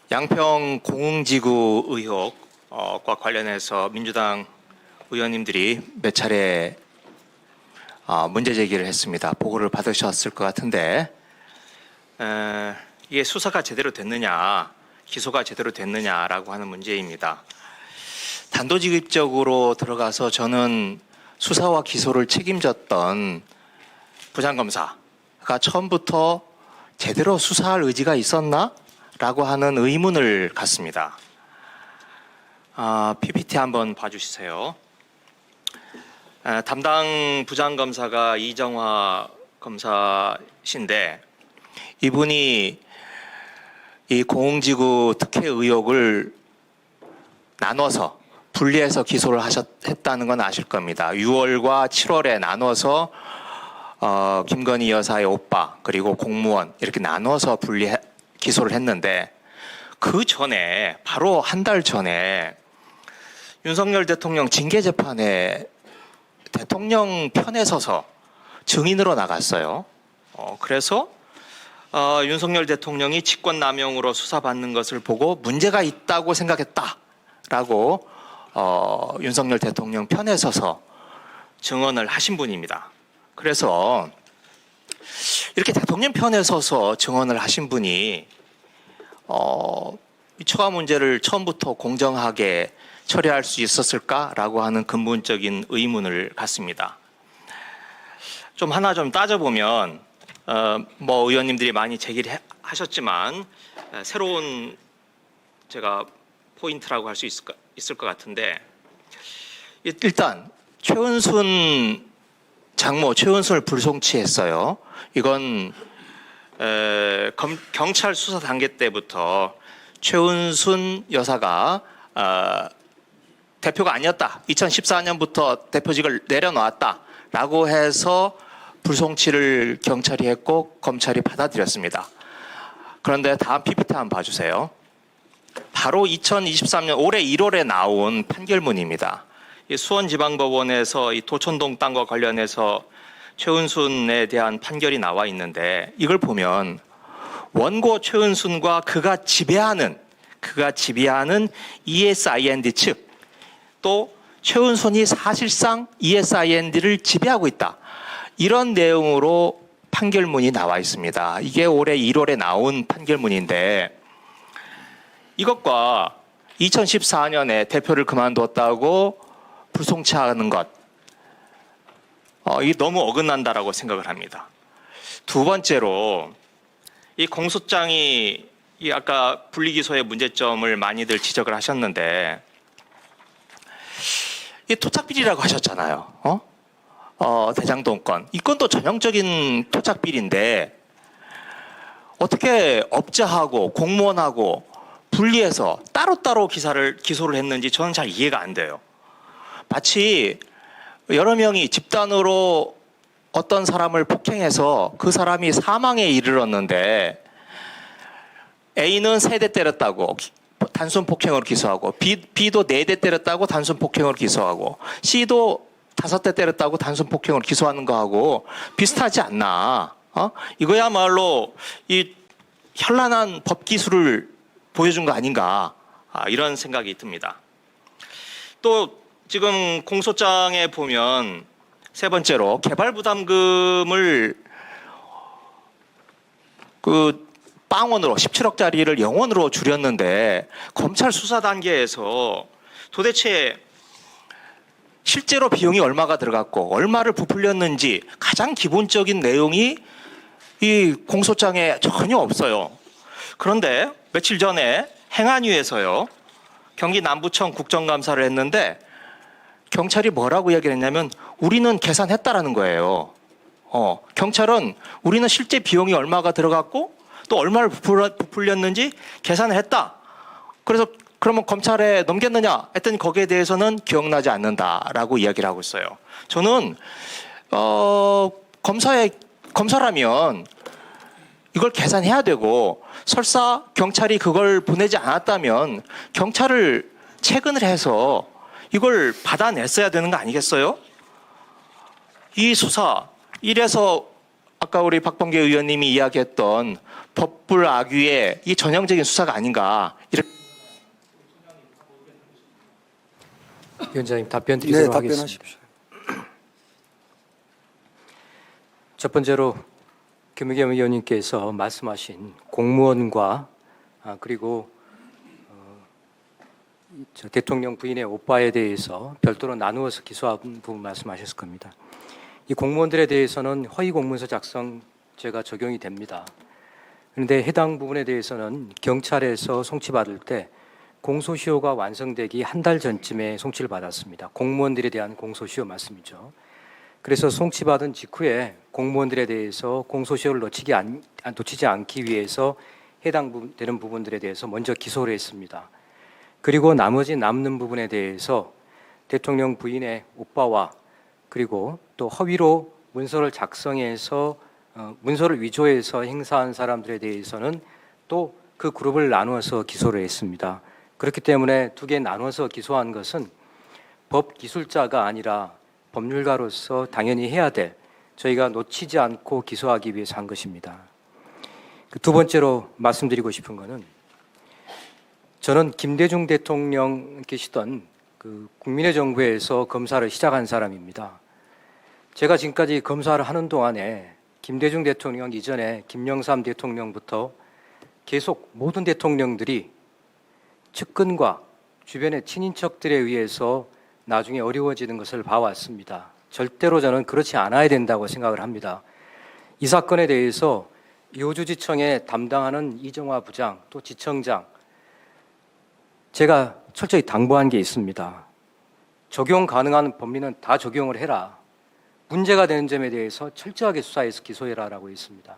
양평 공흥지구 의혹과 관련해서 민주당 의원님들이 몇 차례 문제 제기를 했습니다. 보고를 받으셨을 것 같은데 이게 수사가 제대로 됐느냐, 기소가 제대로 됐느냐라고 하는 문제입니다. 단도직입적으로 들어가서 저는 수사와 기소를 책임졌던 부장검사가 처음부터 제대로 수사할 의지가 있었나? 라고 하는 의문을 갖습니다. PPT 한번 봐주세요. 담당 부장검사가 이정화 검사신데 이분이 이 공흥지구 특혜 의혹을 나눠서 분리해서 기소를 했다는 건 아실 겁니다. 6월과 7월에 나눠서 김건희 여사의 오빠 그리고 공무원 이렇게 나눠서 기소를 했는데 그 전에 바로 한 달 전에 윤석열 대통령 징계재판에 대통령 편에 서서 증인으로 나갔어요. 그래서 윤석열 대통령이 직권남용으로 수사받는 것을 보고 문제가 있다고 생각했다라고 윤석열 대통령 편에 서서 증언을 하신 분입니다. 그래서 이렇게 대통령 편에 서서 증언을 하신 분이 이 처가 문제를 처음부터 공정하게 처리할 수 있었을까라고 하는 근본적인 의문을 갖습니다. 좀 하나 좀 따져보면 뭐 의원님들이 많이 제기를 하셨지만 새로운 제가 포인트라고 할 수 있을 것 같은데 일단 최은순 장모 최은순을 불송치했어요. 이건 경찰 수사 단계 때부터 최은순 여사가 대표가 아니었다. 2014년부터 대표직을 내려놓았다라고 해서 불송치를 경찰이 했고 검찰이 받아들였습니다. 그런데 다음 PPT 한번 봐주세요. 바로 2023년 올해 1월에 나온 판결문입니다. 수원지방법원에서 이 도천동 땅과 관련해서 최은순에 대한 판결이 나와 있는데 이걸 보면 원고 최은순과 그가 지배하는 ESIND 측 또 최은순이 사실상 ESIND를 지배하고 있다. 이런 내용으로 판결문이 나와 있습니다. 이게 올해 1월에 나온 판결문인데 이것과 2014년에 대표를 그만뒀다고 불송치하는 것 이게 너무 어긋난다라고 생각을 합니다. 두 번째로 이 공소장이 이 아까 분리기소의 문제점을 많이들 지적을 하셨는데 이 토착비리라고 하셨잖아요. 대장동 건. 이 건도 전형적인 토착비리인데 어떻게 업자하고 공무원하고 분리해서 따로따로 기소를 했는지 저는 잘 이해가 안 돼요. 마치 여러 명이 집단으로 어떤 사람을 폭행해서 그 사람이 사망에 이르렀는데 A는 3대 때렸다고 단순 폭행으로 기소하고 B도 4대 때렸다고 단순 폭행으로 기소하고 C도 5대 때렸다고 단순 폭행으로 기소하는 거하고 비슷하지 않나. 이거야말로 이 현란한 법 기술을 보여준 거 아닌가 이런 생각이 듭니다. 또 지금 공소장에 보면 세 번째로 개발부담금을 빵원으로 17억짜리를 0원으로 줄였는데 검찰 수사 단계에서 도대체 실제로 비용이 얼마가 들어갔고 얼마를 부풀렸는지 가장 기본적인 내용이 이 공소장에 전혀 없어요. 그런데 며칠 전에 행안위에서요 경기 남부청 국정감사를 했는데 경찰이 뭐라고 이야기를 했냐면 우리는 계산했다라는 거예요. 경찰은 우리는 실제 비용이 얼마가 들어갔고 또 얼마를 부풀렸는지 계산을 했다. 그래서 그러면 검찰에 넘겼느냐 했더니 거기에 대해서는 기억나지 않는다라고 이야기를 하고 있어요. 저는 검사라면 이걸 계산해야 되고 설사 경찰이 그걸 보내지 않았다면 경찰을 체근을 해서 이걸 받아냈어야 되는 거 아니겠어요? 이 수사 이래서 아까 우리 박범계 의원님이 이야기했던 법불악유의 이 전형적인 수사가 아닌가 이렇게. 위원장님 답변 드리도록 네, 하겠습니다. 답변하십시오. 첫 번째로 김의겸 의원님께서 말씀하신 공무원과 그리고 저 대통령 부인의 오빠에 대해서 별도로 나누어서 기소한 부분 말씀하셨을 겁니다. 이 공무원들에 대해서는 허위 공문서 작성죄가 적용이 됩니다. 그런데 해당 부분에 대해서는 경찰에서 송치받을 때 공소시효가 완성되기 한 달 전쯤에 송치를 받았습니다. 공무원들에 대한 공소시효 말씀이죠. 그래서 송치받은 직후에 공무원들에 대해서 공소시효를 놓치지 않기 위해서 해당되는 부분들에 대해서 먼저 기소를 했습니다. 그리고 나머지 남는 부분에 대해서 대통령 부인의 오빠와 그리고 또 허위로 문서를 작성해서 문서를 위조해서 행사한 사람들에 대해서는 또 그 그룹을 나누어서 기소를 했습니다. 그렇기 때문에 두 개 나눠서 기소한 것은 법 기술자가 아니라 법률가로서 당연히 해야 될 저희가 놓치지 않고 기소하기 위해서 한 것입니다. 두 번째로 말씀드리고 싶은 것은 저는 김대중 대통령 계시던 그 국민의 정부에서 검사를 시작한 사람입니다. 제가 지금까지 검사를 하는 동안에 김대중 대통령 이전에 김영삼 대통령부터 계속 모든 대통령들이 측근과 주변의 친인척들에 의해서 나중에 어려워지는 것을 봐왔습니다. 절대로 저는 그렇지 않아야 된다고 생각을 합니다. 이 사건에 대해서 여주지청에 담당하는 이정화 부장 또 지청장 제가 철저히 당부한 게 있습니다. 적용 가능한 법리는 다 적용을 해라. 문제가 되는 점에 대해서 철저하게 수사해서 기소해라라고 했습니다.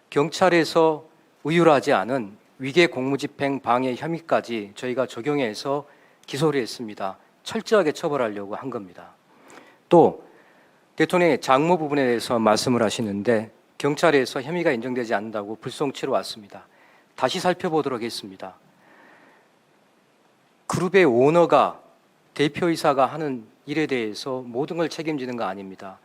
경찰에서 의율하지 않은 위계 공무집행 방해 혐의까지 저희가 적용해서 기소를 했습니다. 철저하게 처벌하려고 한 겁니다. 또 대통령의 장모 부분에 대해서 말씀을 하시는데 경찰에서 혐의가 인정되지 않는다고 불송치로 왔습니다. 다시 살펴보도록 했습니다. 그룹의 오너가 대표이사가 하는 일에 대해서 모든 걸 책임지는 거 아닙니다.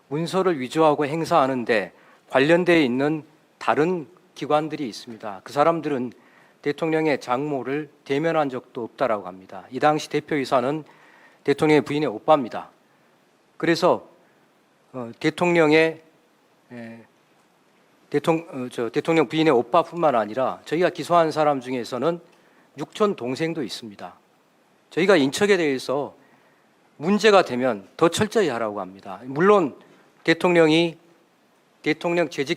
문서를 위조하고 행사하는데 관련되어 있는 다른 기관들이 있습니다. 그 사람들은 대통령의 장모를 대면한 적도 없다라고 합니다. 이 당시 대표이사는 대통령의 부인의 오빠입니다. 그래서 대통령 부인의 오빠뿐만 아니라 저희가 기소한 사람 중에서는 육촌 동생도 있습니다. 저희가 인척에 대해서 문제가 되면 더 철저히 하라고 합니다. 물론 대통령 재직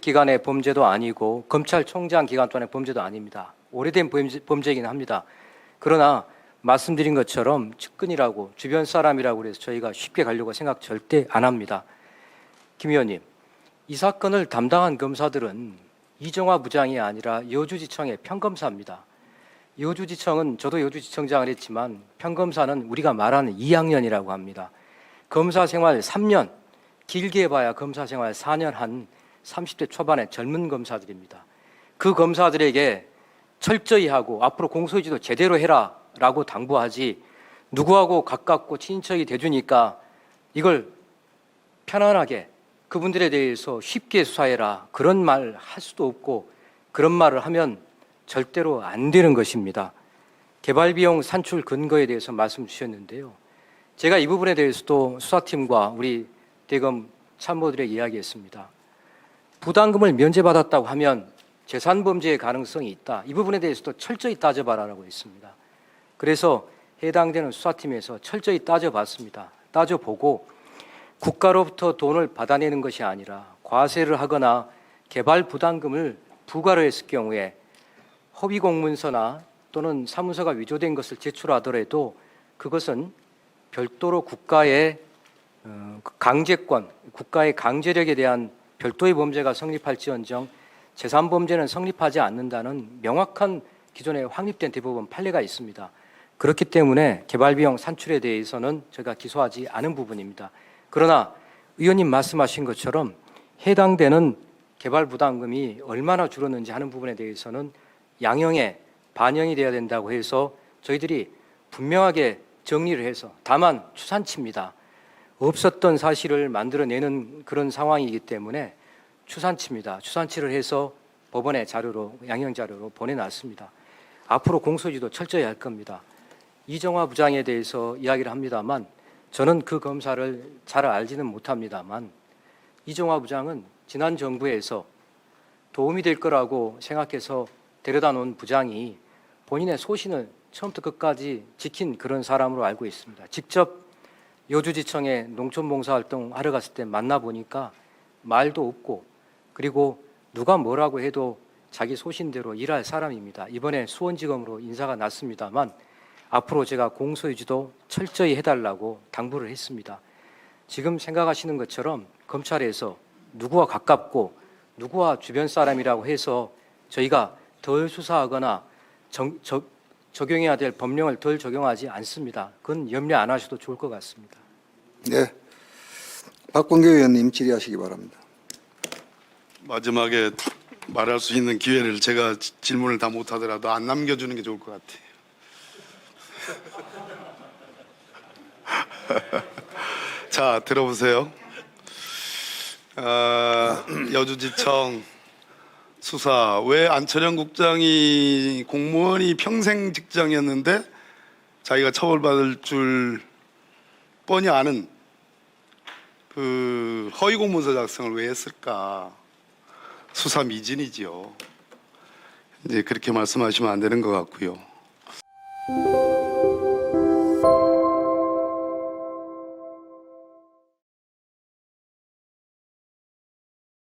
기간의 범죄도 아니고 검찰총장 기간 동안의 범죄도 아닙니다. 오래된 범죄이긴 합니다. 그러나 말씀드린 것처럼 측근이라고 주변 사람이라고 해서 저희가 쉽게 가려고 생각 절대 안 합니다. 김 의원님, 이 사건을 담당한 검사들은 이정화 부장이 아니라 여주지청의 평검사입니다. 여주지청은 저도 여주지청장을 했지만 평검사는 우리가 말하는 2학년이라고 합니다. 검사 생활 3년, 길게 봐야 검사 생활 4년 한 30대 초반의 젊은 검사들입니다. 그 검사들에게 철저히 하고 앞으로 공소유지도 제대로 해라 라고 당부하지 누구하고 가깝고 친인척이 돼주니까 이걸 편안하게 그분들에 대해서 쉽게 수사해라 그런 말 할 수도 없고 그런 말을 하면 절대로 안 되는 것입니다. 개발비용 산출 근거에 대해서 말씀 주셨는데요. 제가 이 부분에 대해서도 수사팀과 우리 대검 참모들에게 이야기했습니다. 부담금을 면제받았다고 하면 재산범죄의 가능성이 있다. 이 부분에 대해서도 철저히 따져봐라라고 했습니다. 그래서 해당되는 수사팀에서 철저히 따져봤습니다. 따져보고 국가로부터 돈을 받아내는 것이 아니라 과세를 하거나 개발 부담금을 부과를 했을 경우에 허위 공문서나 또는 사문서가 위조된 것을 제출하더라도 그것은 별도로 국가의 강제권, 국가의 강제력에 대한 별도의 범죄가 성립할지언정 재산범죄는 성립하지 않는다는 명확한 기존에 확립된 대법원 판례가 있습니다. 그렇기 때문에 개발비용 산출에 대해서는 저희가 기소하지 않은 부분입니다. 그러나 의원님 말씀하신 것처럼 해당되는 개발부담금이 얼마나 줄었는지 하는 부분에 대해서는 양형에 반영이 돼야 된다고 해서 저희들이 분명하게 정리를 해서 다만 추산치입니다. 없었던 사실을 만들어내는 그런 상황이기 때문에 추산치입니다. 추산치를 해서 법원에 자료로 양형 자료로 보내놨습니다. 앞으로 공소유지도 철저히 할 겁니다. 이정화 부장에 대해서 이야기를 합니다만 저는 그 검사를 잘 알지는 못합니다만 이정화 부장은 지난 정부에서 도움이 될 거라고 생각해서 데려다 놓은 부장이 본인의 소신을 처음부터 끝까지 지킨 그런 사람으로 알고 있습니다. 직접 여주지청에 농촌봉사활동 하러 갔을 때 만나보니까 말도 없고 그리고 누가 뭐라고 해도 자기 소신대로 일할 사람입니다. 이번에 수원지검으로 인사가 났습니다만 앞으로 제가 공소유지도 철저히 해달라고 당부를 했습니다. 지금 생각하시는 것처럼 검찰에서 누구와 가깝고 누구와 주변 사람이라고 해서 저희가 덜 수사하거나 적용해야 될 법령을 덜 적용하지 않습니다. 그건 염려 안 하셔도 좋을 것 같습니다. 네, 박범계 의원님 질의하시기 바랍니다. 마지막에 말할 수 있는 기회를 제가 질문을 다 못하더라도 안 남겨주는 게 좋을 것 같아요. 자, 들어보세요. 여주지청 수사 왜 안철영 국장이 공무원이 평생 직장이었는데 자기가 처벌받을 줄 뻔히 아는 그 허위 공문서 작성을 왜 했을까? 수사 미진이지요. 이제 그렇게 말씀하시면 안 되는 것 같고요.